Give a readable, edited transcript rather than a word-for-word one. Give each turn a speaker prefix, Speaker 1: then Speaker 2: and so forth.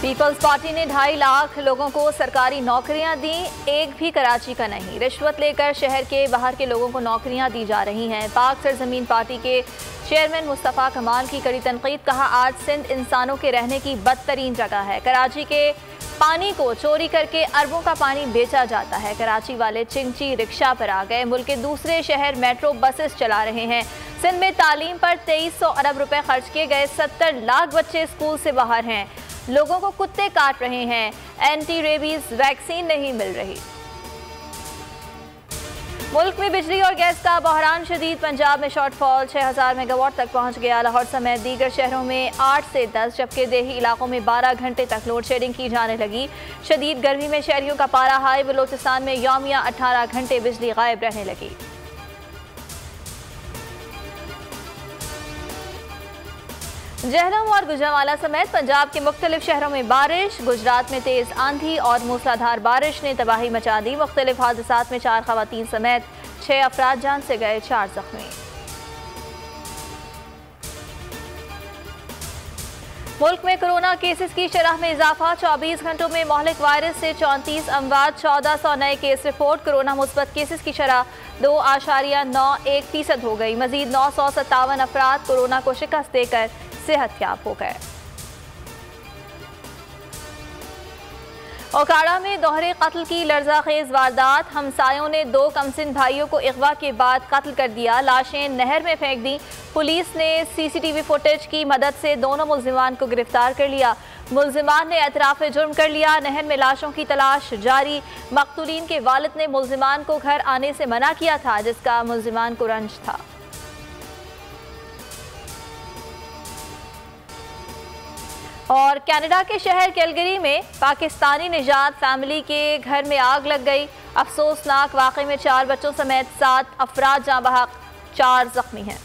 Speaker 1: Peoples party ने 2.5 लाख लोगों को सरकारी नौकरियां दी, एक भी कराची का नहीं। रिश्वत लेकर शहर के बाहर के लोगों को नौकरियां दी जा रही हैं। पाक सरजमीन पार्टी के चेयरमैन मुस्तफ़ा कमाल की कड़ी तनकीद। कहा, आज सिंध इंसानों के रहने की बदतरीन जगह है। कराची के पानी को चोरी करके अरबों का पानी बेचा जाता है। कराची वाले चिंची रिक्शा पर आ गए। मुल्क के दूसरे शहर मेट्रो बसेस चला रहे हैं। सिंध में तालीम पर 2300 अरब रुपए खर्च किए गए। 70 लाख बच्चे स्कूल से बाहर हैं। लोगों को कुत्ते काट रहे हैं। एंटी रेबीज वैक्सीन नहीं मिल रही। मुल्क में बिजली और गैस का बहरान शदीद। पंजाब में शॉर्टफॉल 6000 मेगावाट तक पहुंच गया। लाहौर समेत दीगर शहरों में 8 से 10 जबकि देही इलाकों में 12 घंटे तक लोड शेडिंग की जाने लगी। शदीद गर्मी में शहरियों का पारा हाई। बलोचिस्तान में यौमिया 18 घंटे बिजली गायब रहने लगी। जहलम और गुजरांवाला समेत पंजाब के मुख्तलिफ शहरों में बारिश। गुजरात में तेज आंधी और मूसलाधार बारिश ने तबाही मचा दी। मुख्तलिफ हादसात में 4 खवातीन समेत 6 अफराद जान से गए, 4 जख्मी। मुल्क में कोरोना केसेस की शरह में इजाफा। 24 घंटों में मोहलिक वायरस से 34 अमवात, 1400 नए केस रिपोर्ट। कोरोना मुस्बत केसेस की शरह 2.91% हो गई। मजीद 957 अफराद कोरोना को शिकस्त देकर सेहतयाब हो गए। ओकाड़ा में दोहरे कत्ल की लर्जाखेज वारदात। हमसायों ने 2 कमसिन भाइयों को अगवा के बाद कत्ल कर दिया। लाशें नहर में फेंक दी। पुलिस ने सीसीटीवी फुटेज की मदद से दोनों मुल्जिमान को गिरफ्तार कर लिया। मुल्जिमान ने एतराफ़ जुर्म कर लिया। नहर में लाशों की तलाश जारी। मकतूलीन के वालिद ने मुल्जिमान को घर आने से मना किया था, जिसका मुल्जिमान को रंज था। और कनाडा के शहर कैलगरी में पाकिस्तानी निजात फैमिली के घर में आग लग गई। अफसोसनाक वाक़े में 4 बच्चों समेत 7 अफराद जाँ बहक, 4 जख्मी हैं।